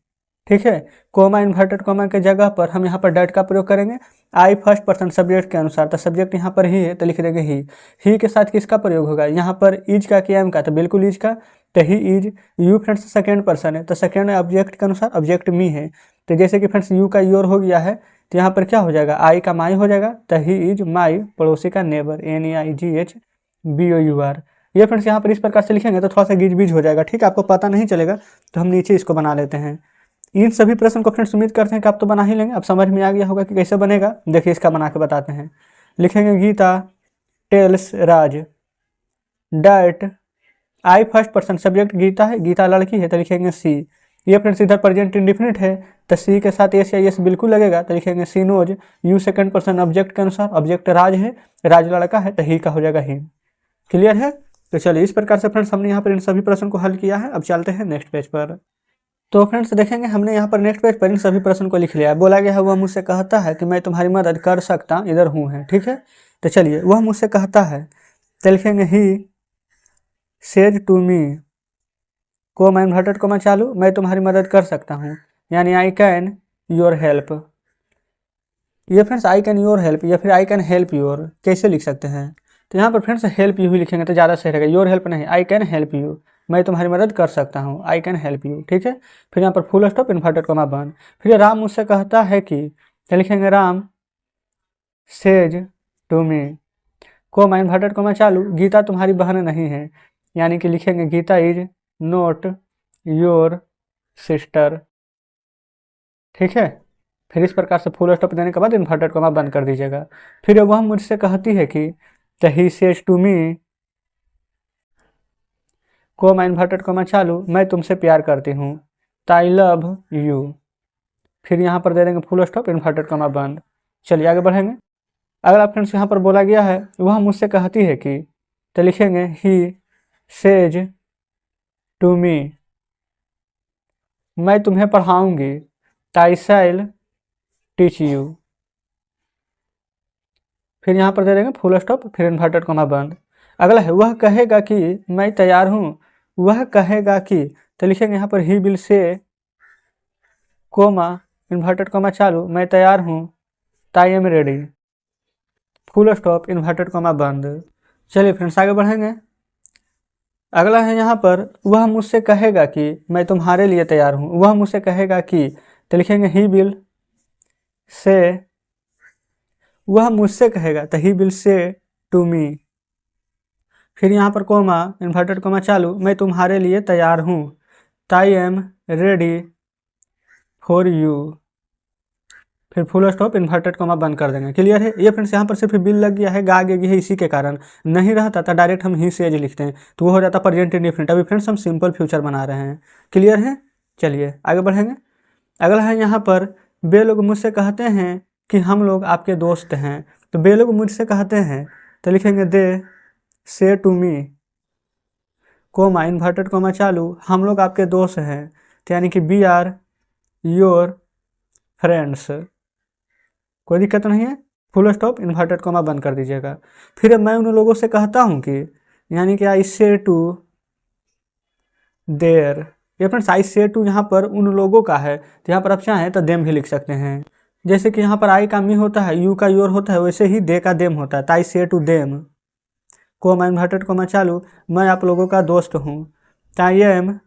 Speaker 1: ठीक है, कोमा इन्वर्टेड कोमा के जगह पर हम यहाँ पर डैट का प्रयोग करेंगे। आई फर्स्ट पर्सन सब्जेक्ट के अनुसार, तो सब्जेक्ट यहाँ पर ही है तो लिख देंगे ही के साथ किसका प्रयोग होगा? यहाँ पर इज का कि एम का, तो बिल्कुल इज का, तो he is. You friends second person है तो सेकेंड ऑब्जेक्ट के अनुसार ऑब्जेक्ट मी है, तो जैसे कि फ्रेंड्स यू का योर हो गया है तो यहाँ पर क्या हो जाएगा? आई का माई हो जाएगा, तो ही इज माई पड़ोसी का नेबर, NEIGHBOUR। ये फ्रेंड्स यहाँ पर इस प्रकार से लिखेंगे तो थोड़ा सा गिज बीज हो जाएगा। ठीक है, आपको पता नहीं चलेगा तो हम नीचे इसको बना लेते हैं। इन सभी प्रश्न को फ्रेंड्स उम्मीद करते हैं कि आप तो बना ही लेंगे। अब समझ में आ गया होगा कि कैसे बनेगा। देखिए इसका बना के बताते हैं। लिखेंगे Gita tells Raj that I first person, subject Gita है, गीता लड़की है तो लिखेंगे सी। ये फ्रेंड्स इधर प्रेजेंट इंडिफिनिट है तो सी के साथ एस या एस बिल्कुल लगेगा तो लिखेंगे she knows. You second person object के अनुसार, ऑब्जेक्ट राज है, राज लड़का है तो ही का हो जाएगा ही। क्लियर है? तो चलिए इस प्रकार से फ्रेंड्स हमने यहाँ पर इन सभी प्रश्न को हल किया है। अब चलते हैं नेक्स्ट पेज पर। तो फ्रेंड्स देखेंगे हमने यहाँ पर नेक्स्ट पेज पर इन सभी प्रश्न को लिख लिया है। बोला गया है वह मुझसे कहता है कि मैं तुम्हारी मदद कर सकता इधर हूँ है। ठीक है, तो चलिए वह मुझसे कहता है तो लिखेंगे he says to me, comma inverted comma चालू, मैं तुम्हारी मदद कर सकता हूँ, यानी आई कैन योर हेल्प। ये friends I can your help या फिर आई कैन हेल्प योर कैसे लिख सकते हैं? तो यहाँ पर फ्रेंड्स हेल्प यू ही लिखेंगे तो ज़्यादा सही रहेगा, योर हेल्प नहीं, आई कैन हेल्प यू, मैं तुम्हारी मदद कर सकता हूँ, आई कैन हेल्प यू। ठीक है, फिर यहाँ पर फुल स्टॉप इन्वर्टेड कोमा बंद। फिर राम मुझसे कहता है कि तो लिखेंगे Ram says to me, comma inverted comma Gita, गीता तुम्हारी बहन नहीं है, यानी कि लिखेंगे Gita is not your sister. ठीक है, फिर इस प्रकार से फुल स्टॉप देने के बाद इन्वर्टेड कोमा बंद कर दीजिएगा। फिर वह मुझसे कहती है कि तो he says to me, comma inverted comma चालू, मैं तुमसे प्यार करती हूँ, आई लव यू। फिर यहाँ पर दे देंगे फुल स्टॉप इन्वर्टेड कोमा बंद। चलिए आगे बढ़ेंगे। अगर आप फ्रेंड्स यहाँ पर बोला गया है वह मुझसे कहती है कि तो लिखेंगे ही सेज टू मी, मैं तुम्हें पढ़ाऊँगी, आई शैल टीच यू। फिर यहाँ पर दे देंगे फुल स्टॉप फिर इन्वर्टेड कोमा बंद। अगला है वह कहेगा कि मैं तैयार हूँ, वह कहेगा कि, तो लिखेंगे यहाँ पर he will say coma inverted comma चालू मैं तैयार हूँ, I am ready, full stop inverted comma बंद। चलिए फ्रेंड्स आगे बढ़ेंगे। अगला है यहाँ पर वह मुझसे कहेगा कि मैं तुम्हारे लिए तैयार हूँ, वह मुझसे कहेगा कि, तो लिखेंगे ही विल से, वह मुझसे कहेगा तो ही विल से टू मी, फिर यहाँ पर कोमा इन्वर्टेड कोमा चालू मैं तुम्हारे लिए तैयार हूँ, I am ready for you, फिर फुल स्टॉप इन्वर्टेड कोमा बंद कर देंगे। क्लियर है। ये फ्रेंड्स यहाँ पर सिर्फ बिल लग गया है, गा गई है, इसी के कारण नहीं रहता था डायरेक्ट हम ही से एज लिखते हैं तो वो हो जाता प्रेजेंट इंडेफिनिट। अभी फ्रेंड्स हम सिंपल फ्यूचर बना रहे हैं। क्लियर है। चलिए आगे बढ़ेंगे। अगला है यहाँ पर वे लोग मुझसे कहते हैं कि हम लोग आपके दोस्त हैं, तो वे लोग मुझसे कहते हैं तो लिखेंगे they say to me, comma inverted comma चालू हम लोग आपके दोस्त हैं, तो यानी कि वी आर योर फ्रेंड्स, कोई दिक्कत नहीं है, फुल स्टॉप इन्वर्टेड कोमा बंद कर दीजिएगा। फिर मैं उन लोगों से कहता हूँ कि, यानी कि आई से टू देयर, ये फ्रेंड्स आई से टू यहाँ पर उन लोगों का है, तो यहाँ पर आप चाहें तो देम भी लिख सकते हैं। जैसे कि यहाँ पर आई का मी होता है, यू का योर होता है, वैसे ही दे का देम होता है, तो I say to them, comma inverted comma चालू मैं आप लोगों का दोस्त हूँ, आई एम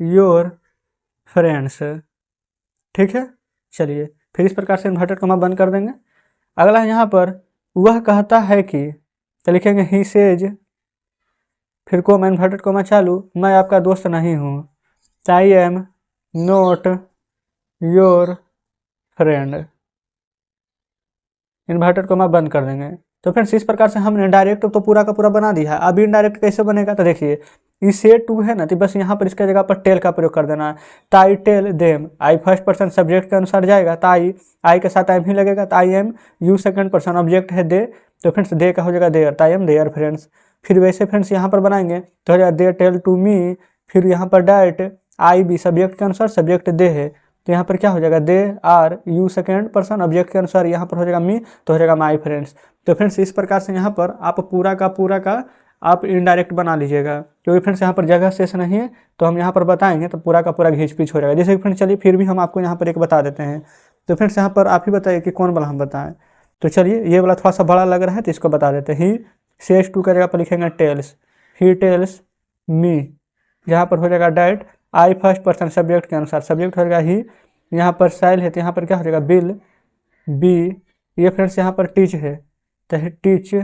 Speaker 1: योर फ्रेंड्स। ठीक है। चलिए फिर इस प्रकार से इन्वर्टेड कोमा बंद कर देंगे। अगला है यहाँ पर वह कहता है कि, तो लिखेंगे ही सेज, फिर कोमा इन्वर्टेड कोमा चालू मैं आपका दोस्त नहीं हूँ, I am not your friend, inverted comma बंद कर देंगे। तो फ्रेंड्स इस प्रकार से हमने डायरेक्ट तो पूरा का पूरा बना दिया है। अब इनडायरेक्ट कैसे बनेगा, तो देखिए ये से टू है ना, तो बस यहाँ पर इसका जगह पर टेल का प्रयोग कर देना है, ताई टेल देम, आई फर्स्ट पर्सन सब्जेक्ट के अनुसार जाएगा, ताई आई के साथ एम ही लगेगा, तो I M you second person object है दे, तो फ्रेंड्स दे का हो जाएगा देयर, ताई एम देयर फ्रेंड्स। फिर वैसे फ्रेंड्स यहाँ पर बनाएंगे तो हो जाएगा दे टेल टू मी, फिर यहाँ पर डायरेक्ट आई बी सब्जेक्ट के अनुसार सब्जेक्ट दे है, तो यहाँ पर क्या हो जाएगा they are you second person object के अनुसार यहाँ पर हो जाएगा मी, तो हो जाएगा माई फ्रेंड्स। तो फ्रेंड्स इस प्रकार से यहाँ पर आप पूरा का आप इनडायरेक्ट बना लीजिएगा, क्योंकि फ्रेंड्स यहाँ पर जगह शेष नहीं है तो हम यहाँ पर बताएंगे तो पूरा का पूरा घींच पीछ हो जाएगा। जैसे कि फ्रेंड्स चलिए फिर भी हम आपको यहाँ पर एक बता देते हैं, तो फ्रेंड्स यहाँ पर आप ही बताइए कि कौन वाला हम बताएं। तो चलिए ये वाला थोड़ा सा बड़ा लग रहा है तो इसको बता देते हैं। ही सेज टू का जगह पर लिखेंगे टेल्स, ही टेल्स मी, यहाँ पर हो जाएगा डायरेक्ट आई फर्स्ट पर्सन सब्जेक्ट के अनुसार, सब्जेक्ट हो जाएगा ही, यहाँ पर साइल है तो यहाँ पर क्या हो जाएगा बिल बी, ये फ्रेंड्स यहाँ पर टीच है तो teach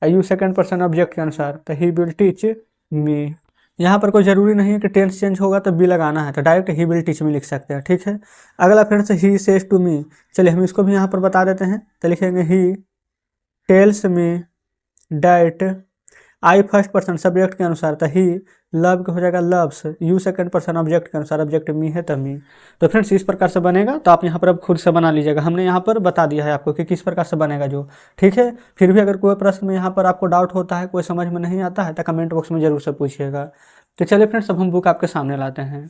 Speaker 1: you second person object के अनुसार, तो ही विल टीच मी। यहाँ पर कोई ज़रूरी नहीं है कि टेंस चेंज होगा तो बी लगाना है, तो direct he will teach me लिख सकते हैं। ठीक है। अगला friends he says to me, चलिए हम इसको भी यहाँ पर बता देते हैं, तो लिखेंगे he tells me that I first person subject के अनुसार, तो ही लव हो जाएगा loves, you second person object के अनुसार, ऑब्जेक्ट मी है तो मी। तो फ्रेंड्स इस प्रकार से बनेगा, तो आप यहाँ पर अब खुद से बना लीजिएगा, हमने यहाँ पर बता दिया है आपको कि किस प्रकार से बनेगा जो। ठीक है। फिर भी अगर कोई प्रश्न में यहाँ पर आपको डाउट होता है, कोई समझ में नहीं आता है, तो कमेंट बॉक्स में जरूर से पूछिएगा। तो चलिए फ्रेंड्स अब हम बुक आपके सामने लाते हैं।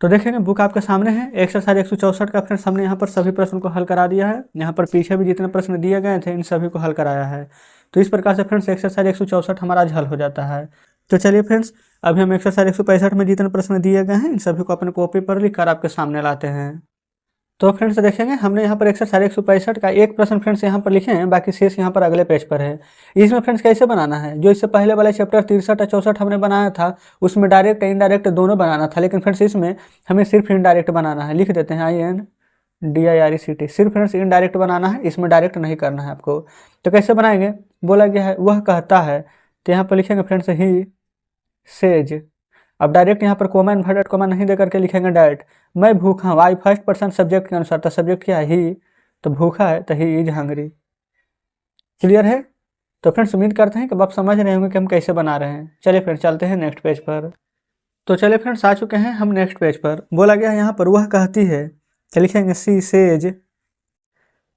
Speaker 1: तो देखेंगे बुक आपके सामने है, एक्सरसाइज 164 का फ्रेंड्स हमने यहाँ पर सभी प्रश्न को हल करा दिया है। यहाँ पर पीछे भी जितने प्रश्न दिए गए थे इन सभी को हल कराया है। तो इस प्रकार से फ्रेंड्स एक्सरसाइज 164 हमारा आज हल हो जाता है। तो चलिए फ्रेंड्स अभी हम एक्सरसाइज 165 में जितने प्रश्न दिए गए हैं इन सभी को अपने कॉपी पर लिखकर आपके सामने लाते हैं। तो फ्रेंड्स देखेंगे हमने यहाँ पर एक्सरसाइज 165 का एक प्रश्न फ्रेंड्स यहाँ पर लिखे हैं, बाकी शेष यहाँ पर अगले पेज पर है। इसमें फ्रेंड्स कैसे बनाना है, जो इससे पहले वाले चैप्टर 63 और 64 हमने बनाया था उसमें डायरेक्ट इनडायरेक्ट दोनों बनाना था, लेकिन फ्रेंड्स इसमें हमें सिर्फ इनडायरेक्ट बनाना है। लिख देते हैं INDIRECT, सिर्फ फ्रेंड्स इनडायरेक्ट बनाना है, इसमें डायरेक्ट नहीं करना है आपको। तो कैसे बनाएंगे, बोला गया है वह कहता है, तो यहाँ पर लिखेंगे फ्रेंड्स ही सेज, अब डायरेक्ट यहाँ पर कोमा इन्वर्टेड कोमा नहीं दे करके लिखेंगे डायरेक्ट मैं भूखा हूँ, आई फर्स्ट पर्सन सब्जेक्ट के अनुसार, तो सब्जेक्ट क्या है ही, तो भूखा है तो ही इज हंग्री। क्लियर है। तो फ्रेंड्स उम्मीद करते हैं कि अब आप समझ रहे होंगे कि हम कैसे बना रहे हैं। चलिए फ्रेंड्स चलते हैं नेक्स्ट पेज पर। तो चलिए फ्रेंड्स आ चुके हैं हम नेक्स्ट पेज पर। बोला गया है यहाँ पर वह कहती है, तो लिखेंगे सी सेज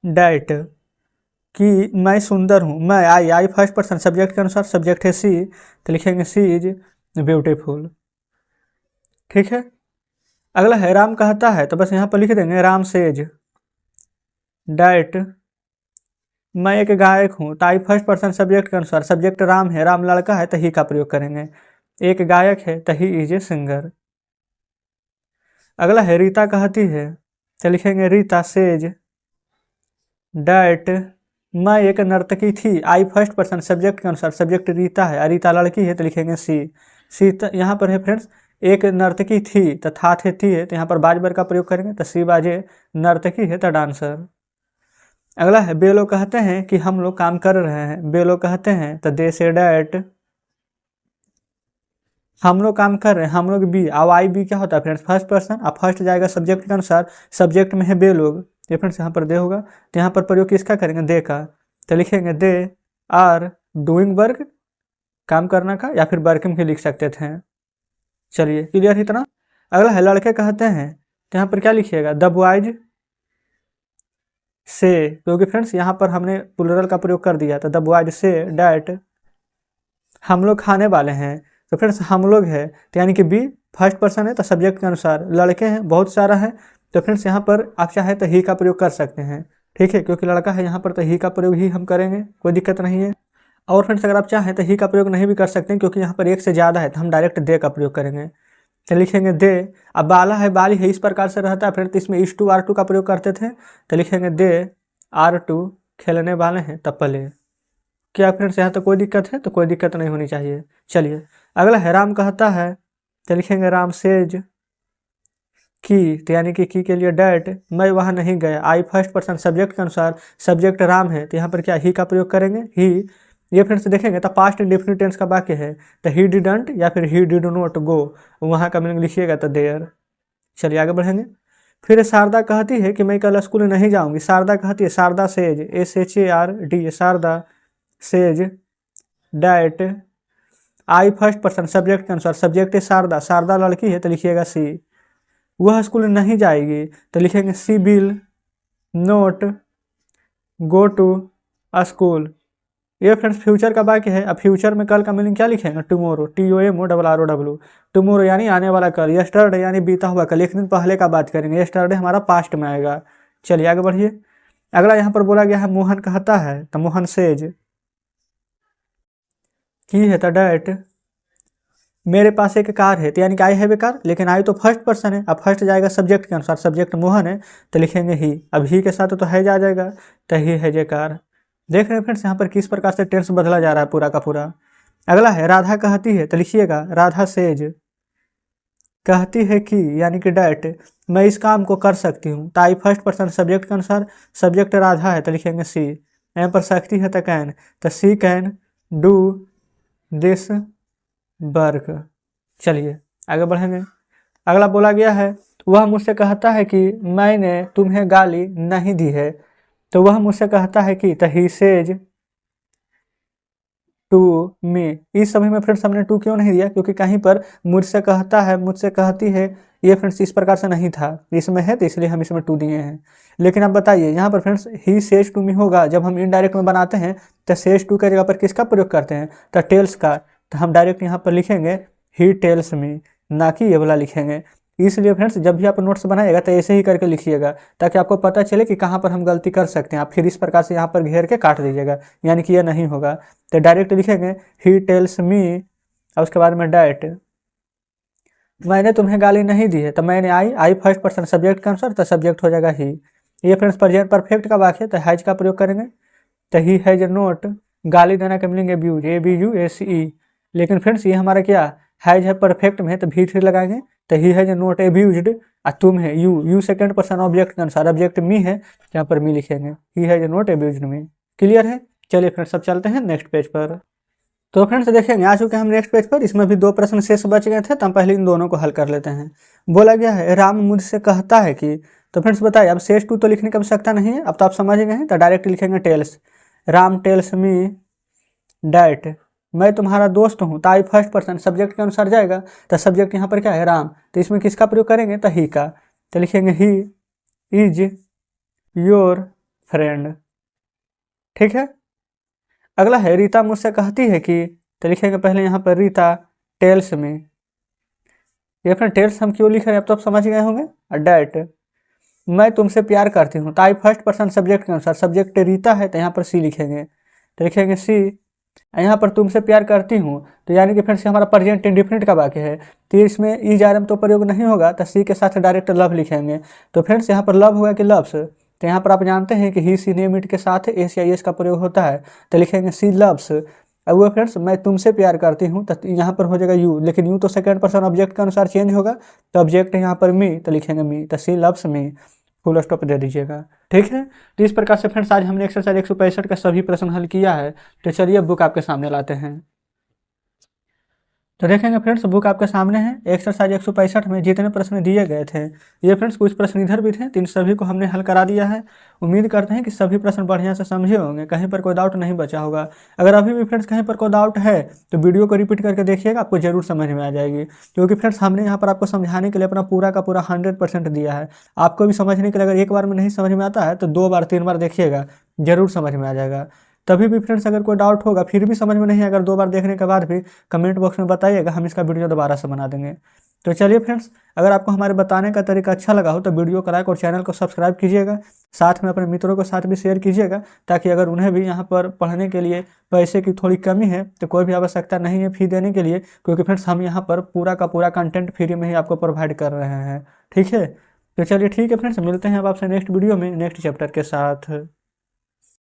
Speaker 1: डैट, कि मैं सुंदर हूँ, मैं आई फर्स्ट पर्सन सब्जेक्ट के अनुसार, सब्जेक्ट है सी, तो लिखेंगे सी इज ब्यूटीफुल। ठीक है। अगला है राम कहता है, तो बस यहाँ पर लिख देंगे राम सेज डैट मैं एक गायक हूँ, तो आई फर्स्ट पर्सन सब्जेक्ट के अनुसार सब्जेक्ट राम है, राम लड़का है तो ही का प्रयोग करेंगे। एक गायक है तो ही इज ए सिंगर। अगला है रीता कहती है, तो लिखेंगे रीता सेज डैट मैं एक नर्तकी थी, आई फर्स्ट पर्सन सब्जेक्ट के अनुसार सब्जेक्ट रीता है, रीता लड़की है तो लिखेंगे सी। सी यहाँ पर है फ्रेंड्स, एक नर्तकी थी तो था थे थी है, तो यहाँ पर बाज बर का प्रयोग करेंगे तो सी बाजे नर्तकी है तो डांसर। अगला है बे लोग कहते हैं कि हम लोग काम कर रहे हैं, बे लोग कहते हैं तो दे से डैट हम लोग काम कर रहे हैं, हम लोग बी। अब आई बी क्या होता है फ्रेंड्स, फर्स्ट पर्सन। अब फर्स्ट जाएगा सब्जेक्ट के अनुसार, सब्जेक्ट में है बे लोग, ये फ्रेंड्स यहाँ पर दे होगा, तो यहाँ पर प्रयोग किसका करेंगे, दे का। तो लिखेंगे दे आर डूइंग वर्क काम करना का, या फिर वर्किंग भी लिख सकते थे। चलिए क्लियर इतना। अगला है लड़के कहते हैं, तो यहाँ पर क्या लिखिएगा, द बॉयज से, क्योंकि फ्रेंड्स यहाँ पर हमने प्लूरल का प्रयोग कर दिया, तो द बॉयज से डैट हम लोग खाने वाले हैं। तो फ्रेंड्स हम लोग है तो यानी कि बी फर्स्ट पर्सन है, तो सब्जेक्ट के अनुसार लड़के हैं बहुत सारा है, तो फ्रेंड्स यहाँ पर आप चाहे तो ही का प्रयोग कर सकते हैं, ठीक है, क्योंकि लड़का है यहाँ पर तो ही का प्रयोग ही हम करेंगे, कोई दिक्कत नहीं है। और फ्रेंड्स अगर आप चाहें तो ही का प्रयोग नहीं भी कर सकते हैं, क्योंकि यहाँ पर एक से ज़्यादा है तो हम डायरेक्ट दे का प्रयोग करेंगे। तो लिखेंगे दे। अब बाला है बाली है इस प्रकार से रहता है फ्रेंड, तो इसमें इस टू आर टू का प्रयोग करते थे, तो लिखेंगे दे आर टू खेलने वाले हैं तब प्ले। क्या फ्रेंड्स यहाँ तो कोई दिक्कत है, तो कोई दिक्कत नहीं होनी चाहिए। चलिए अगला है राम कहता है, तो लिखेंगे राम सेज की, तो यानी कि की के लिए डैट मैं वहाँ नहीं गया, आई फर्स्ट पर्सन सब्जेक्ट के अनुसार सब्जेक्ट राम है, तो यहाँ पर क्या ही का प्रयोग करेंगे ही। ये फ्रेंड्स देखेंगे तो पास्ट इंडेफिनिट टेंस का वाक्य है, तो ही डिडंट या फिर ही डिड नॉट गो, वहाँ का मीनिंग लिखिएगा तो देयर। चलिए आगे बढ़ेंगे। फिर शारदा कहती है कि मैं कल स्कूल नहीं जाऊँगी, शारदा कहती है, Sharda says SHARD Sharda says that I first person subject के अनुसार सब्जेक्ट है शारदा, शारदा लड़की है तो लिखिएगा सी। वह स्कूल नहीं जाएगी तो लिखेंगे she will not go to school. ये फ्रेंड्स फ्यूचर का वाक्य है। अब फ्यूचर में कल का मीनिंग क्या लिखेंगे, टुमोरो TOMORROW, टुमोरो यानी आने वाला कल, यस्टरडे यानी बीता हुआ कल, एक दिन पहले का बात करेंगे, यस्टरडे हमारा पास्ट में आएगा। चलिए आगे बढ़िए। अगला यहाँ पर बोला गया है मोहन कहता है, तो मोहन सेज की है तो डैट मेरे पास एक कार है, तो यानी कि आई हैव ए कार, लेकिन आई तो फर्स्ट पर्सन है, अब फर्स्ट जाएगा सब्जेक्ट के अनुसार, सब्जेक्ट मोहन है तो लिखेंगे ही, अब ही के साथ तो है जा जाएगा, तो ही है जे कार। देख रहे हैं फ्रेंड्स यहाँ पर किस प्रकार से टेंस बदला जा रहा है पूरा का पूरा। अगला है राधा कहती है, तो लिखिएगा राधा सेज कहती है कि यानी कि डैट मैं इस काम को कर सकती हूँ, तो आई फर्स्ट पर्सन सब्जेक्ट के अनुसार सब्जेक्ट राधा है तो लिखेंगे सी। यहाँ पर सकती है तो कैन, तो सी कैन डू दिस वर्क। चलिए आगे बढ़ेंगे। अगला बोला गया है, वह मुझसे कहता है कि मैंने तुम्हें गाली नहीं दी है, तो वह मुझसे कहता है कि तो ही सेज टू मी। इस समय में फ्रेंड्स हमने टू क्यों नहीं दिया, क्योंकि कहीं पर मुझसे कहता है मुझसे कहती है, ये फ्रेंड्स इस प्रकार से नहीं था, इसमें है तो इसलिए हम इसमें टू दिए हैं। लेकिन अब बताइए यहाँ पर friends he says to me होगा, जब हम इनडायरेक्ट में बनाते हैं तो सेज टू की जगह पर किसका प्रयोग करते हैं, तो टेल्स का, तो हम डायरेक्ट यहाँ पर लिखेंगे ही टेल्स मी, ना कि ये वाला लिखेंगे। इसलिए फ्रेंड्स जब भी आप नोट्स बनाइएगा तो ऐसे ही करके लिखिएगा, ताकि आपको पता चले कि कहाँ पर हम गलती कर सकते हैं। आप फिर इस प्रकार से यहाँ पर घेर के काट दीजिएगा, यानी कि यह नहीं होगा, तो डायरेक्ट लिखेंगे ही टेल्स मी, और उसके बाद में डैट मैंने तुम्हें गाली नहीं दी है, तो मैंने आई फर्स्ट पर्सन सब्जेक्ट के अनुसार, तो सब्जेक्ट हो जाएगा ही। ये फ्रेंड्स प्रेजेंट परफेक्ट का वाक्य है, तो हैज का प्रयोग करेंगे, तो ही हैज नोट गाली देना का मीनिंग एब्यूज ABUSE, लेकिन फ्रेंड्स ये हमारा क्या हैज है परफेक्ट में, तो भी फिर लगाएंगे, तो ही हैज नोट एब्यूज्ड, और तुम है यू सेकंड पर्सन ऑब्जेक्ट के अनुसार, ऑब्जेक्ट मी है, यहाँ पर मी लिखेंगे, he has not abused me. Clear है। चलिए फ्रेंड्स अब चलते हैं नेक्स्ट पेज पर। तो फ्रेंड्स देखेंगे आ चुके हैं हम नेक्स्ट पेज पर, इसमें भी दो प्रश्न शेष बच गए थे, तो हम पहले इन दोनों को हल कर लेते हैं। बोला गया है राम मुझसे कहता है कि, तो फ्रेंड्स बताइए अब शेष टू तो लिखने की आवश्यकता नहीं है, अब तो आप समझ गए हैं, तो डायरेक्ट लिखेंगे tells, Ram tells me that मैं तुम्हारा दोस्त हूँ, तो आई फर्स्ट पर्सन सब्जेक्ट के अनुसार जाएगा, तो सब्जेक्ट यहाँ पर क्या है राम, तो इसमें किसका प्रयोग करेंगे, तो ही का, तो लिखेंगे ही इज योर फ्रेंड। ठीक है। अगला है रीता मुझसे कहती है कि, तो लिखेंगे पहले यहाँ पर रीता टेल्स में, ये फिर टेल्स हम क्यों लिख रहे हैं अब तो आप समझ गए होंगे, डैट मैं तुमसे प्यार करती हूँ, तो आई फर्स्ट पर्सन सब्जेक्ट के अनुसार सब्जेक्ट रीता है तो यहाँ पर सी लिखेंगे, तो लिखेंगे सी। यहाँ पर तुमसे प्यार करती हूँ तो यानी कि फ्रेंड्स हमारा प्रेजेंट इंडिफिनिट का वाक्य है, तो इसमें ई जा रहा तो प्रयोग नहीं होगा, तो सी के साथ डायरेक्ट लव लिखेंगे। तो फ्रेंड्स यहाँ पर लव हुआ कि लव्स, तो यहाँ पर आप जानते हैं कि ही सी नेम इट के साथ एस या एस का प्रयोग होता है, तो लिखेंगे सी लव्स। अब वो फ्रेंड्स मैं तुमसे प्यार करती हूँ, तो यहाँ पर हो जाएगा यू, लेकिन यू तो सेकंड पर्सन ऑब्जेक्ट के अनुसार चेंज होगा, तो ऑब्जेक्ट यहाँ पर मी, तो लिखेंगे मी, तो सी लव्स मी, फुल स्टॉप दे दीजिएगा। ठीक है, तो इस प्रकार से फ्रेंड्स आज हमने एक्सरसाइज 165 का सभी प्रश्न हल किया है। तो चलिए बुक आपके सामने लाते हैं। तो देखेंगे फ्रेंड्स बुक आपके सामने है। एक्सरसाइज 165 में जितने प्रश्न दिए गए थे, ये फ्रेंड्स कुछ प्रश्न इधर भी थे, तो इन सभी को हमने हल करा दिया है। उम्मीद करते हैं कि सभी प्रश्न बढ़िया से समझे होंगे, कहीं पर कोई डाउट नहीं बचा होगा। अगर अभी भी फ्रेंड्स कहीं पर कोई डाउट है तो वीडियो को रिपीट करके देखिएगा, आपको जरूर समझ में आ जाएगी, क्योंकि फ्रेंड्स हमने यहाँ पर आपको समझाने के लिए अपना पूरा का पूरा 100% दिया है। आपको भी समझने के लिए अगर एक बार में नहीं समझ में आता है तो 2 बार 3 बार देखिएगा, जरूर समझ में आ जाएगा। तभी भी फ्रेंड्स अगर कोई डाउट होगा फिर भी समझ में नहीं, अगर 2 बार देखने के बाद भी कमेंट बॉक्स में बताइएगा, हम इसका वीडियो दोबारा से बना देंगे। तो चलिए फ्रेंड्स, अगर आपको हमारे बताने का तरीका अच्छा लगा हो तो वीडियो को लाइक और चैनल को सब्सक्राइब कीजिएगा, साथ में अपने मित्रों के साथ भी शेयर कीजिएगा, ताकि अगर उन्हें भी यहाँ पर पढ़ने के लिए पैसे की थोड़ी कमी है तो कोई भी आवश्यकता नहीं है फी देने के लिए, क्योंकि फ्रेंड्स हम यहाँ पर पूरा का पूरा कंटेंट फ्री में ही आपको प्रोवाइड कर रहे हैं। ठीक है, तो चलिए ठीक है फ्रेंड्स, मिलते हैं अब आपसे नेक्स्ट वीडियो में नेक्स्ट चैप्टर के साथ।